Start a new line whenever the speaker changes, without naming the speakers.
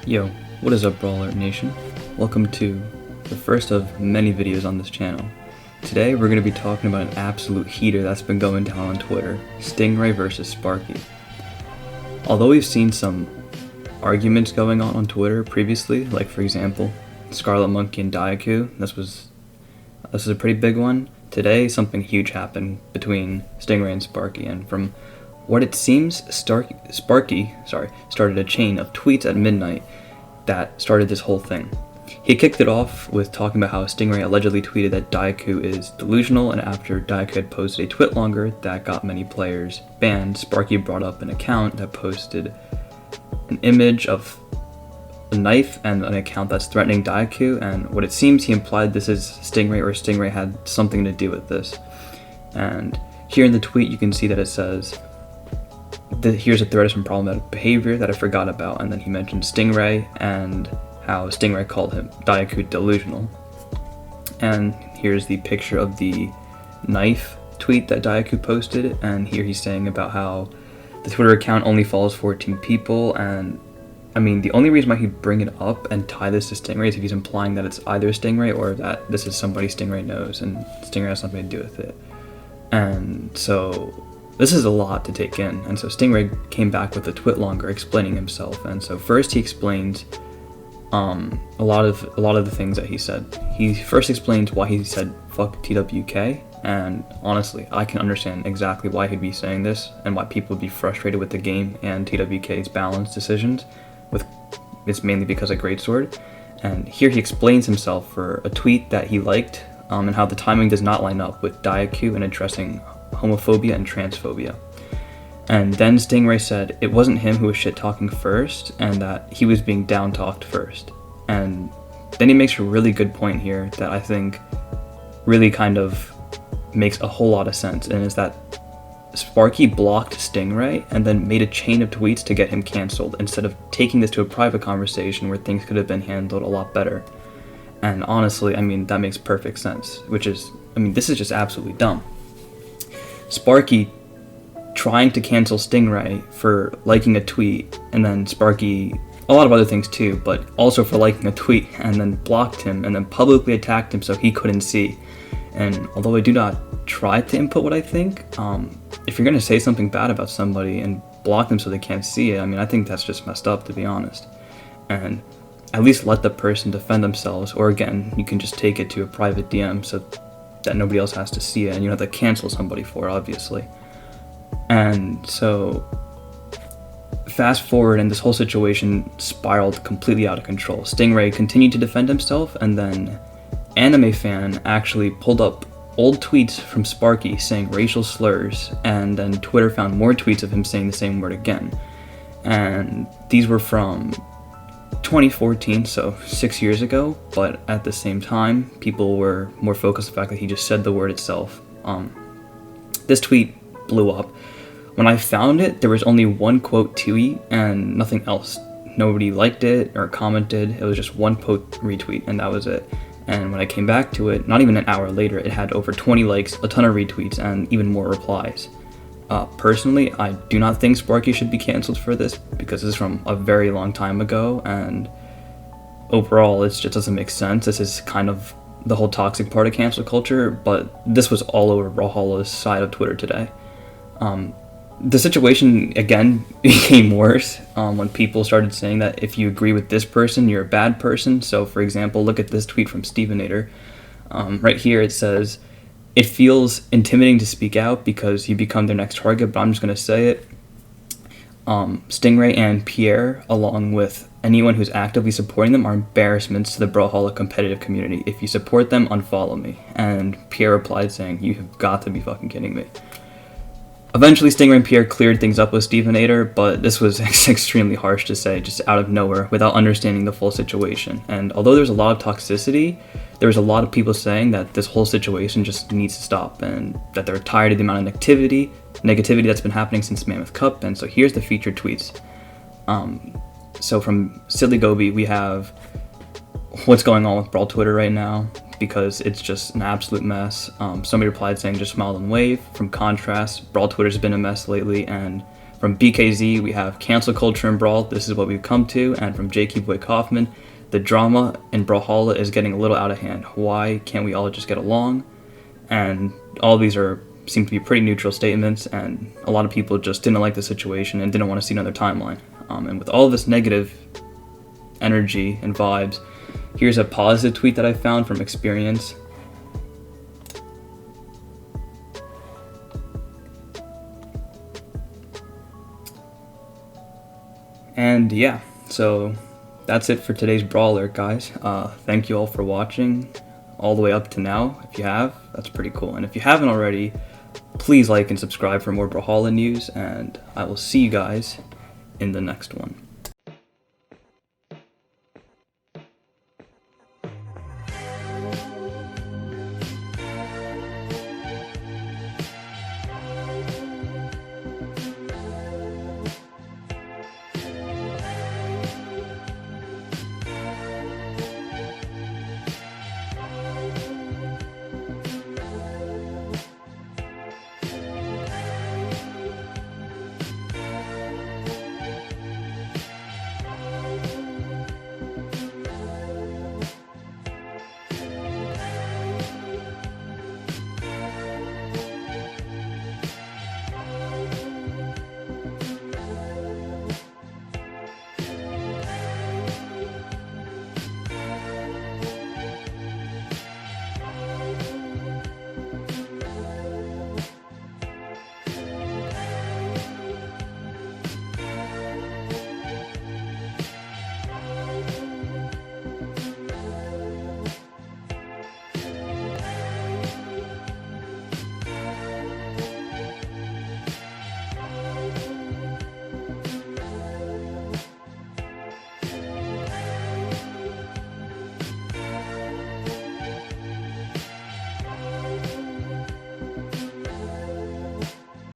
Yo, what is up, Brawler Nation? Welcome to the first of many videos on this channel. Today we're going to be talking about an absolute heater that's been going down on Twitter, StingRay versus Sparky. Although we've seen some arguments going on Twitter previously, like for example, Scarlet Monkey and Diaku, this was a pretty big one. Today something huge happened between StingRay and Sparky, and from what it seems, Sparky started a chain of tweets at midnight that started this whole thing. He kicked it off with talking about how StingRay allegedly tweeted that Diaku is delusional, and after Diaku had posted a twit longer that got many players banned, Sparky brought up an account that posted an image of a knife and an account that's threatening Diaku, and what it seems he implied this is StingRay, or StingRay had something to do with this. And here in the tweet you can see that it says, here's a threat of some problematic behavior that I forgot about, and then he mentioned StingRay and how StingRay called him Diaku delusional. And here's the picture of the knife tweet that Diaku posted, and here he's saying about how the Twitter account only follows 14 people, and I mean the only reason why he'd bring it up and tie this to StingRay is if he's implying that it's either StingRay or that this is somebody StingRay knows and StingRay has something to do with it. And so this is a lot to take in, and so StingRay came back with a twit longer explaining himself. And so first he explains a lot of the things that he said. He first explains why he said fuck TWK, and honestly I can understand exactly why he'd be saying this and why people would be frustrated with the game and TWK's balanced decisions. It's mainly because of Greatsword. And here he explains himself for a tweet that he liked, and how the timing does not line up with Diaku in addressing homophobia and transphobia. And then StingRay said it wasn't him who was shit talking first, and that he was being down talked first. And then he makes a really good point here that I think really kind of makes a whole lot of sense, and is that Sparky blocked StingRay and then made a chain of tweets to get him cancelled, instead of taking this to a private conversation where things could have been handled a lot better. And honestly, I mean, that makes perfect sense, this is just absolutely dumb. Sparky trying to cancel StingRay for liking a tweet, and then Sparky, a lot of other things too, but also for liking a tweet, and then blocked him and then publicly attacked him so he couldn't see. And although I do not try to input what I think, if you're going to say something bad about somebody and block them so they can't see it, I think that's just messed up, to be honest. And at least let the person defend themselves, or again, you can just take it to a private DM so that nobody else has to see it, and you don't have to cancel somebody for it, obviously. And so fast forward, and this whole situation spiraled completely out of control. StingRay continued to defend himself, and then Anime Fan actually pulled up old tweets from Sparky saying racial slurs, and then Twitter found more tweets of him saying the same word again. And these were from 2014, so 6 years ago, but at the same time, people were more focused on the fact that he just said the word itself. This tweet blew up. When I found it, there was only one quote tweet and nothing else. Nobody liked it or commented. It was just one quote retweet, and that was it. And when I came back to it, not even an hour later, it had over 20 likes, a ton of retweets, and even more replies. Personally, I do not think Sparky should be cancelled for this, because this is from a very long time ago, and overall it just doesn't make sense. This is kind of the whole toxic part of cancel culture, but this was all over Brawlhalla's side of Twitter today. The situation again became worse when people started saying that if you agree with this person, you're a bad person. So for example, look at this tweet from Stevenator. Right here it says, "It feels intimidating to speak out because you become their next target, but I'm just going to say it. StingRay and Pierre, along with anyone who's actively supporting them, are embarrassments to the Brawlhalla competitive community. If you support them, unfollow me." And Pierre replied saying, "You have got to be fucking kidding me." Eventually, StingRay and Pierre cleared things up with Stevenator, but this was extremely harsh to say, just out of nowhere, without understanding the full situation. And although there's a lot of toxicity, there was a lot of people saying that this whole situation just needs to stop, and that they're tired of the amount of negativity that's been happening since Mammoth Cup. And so here's the featured tweets. So from Silly Gobi, we have what's going on with Brawl Twitter right now, because it's just an absolute mess. Somebody replied saying, "Just smile and wave." From Contrast, Brawl Twitter's been a mess lately, and From BKZ, we have cancel culture in Brawl, this is what we've come to. And from JK Boy Kaufman, the drama in Brawlhalla is getting a little out of hand. Why can't we all just get along? And all these seem to be pretty neutral statements, and a lot of people just didn't like the situation and didn't want to see another timeline. And with all of this negative energy and vibes, here's a positive tweet that I found from Experience. And yeah, so that's it for today's Brawl Alert, guys. Thank you all for watching all the way up to now. If you have, that's pretty cool. And if you haven't already, please like and subscribe for more Brawlhalla news, and I will see you guys in the next one.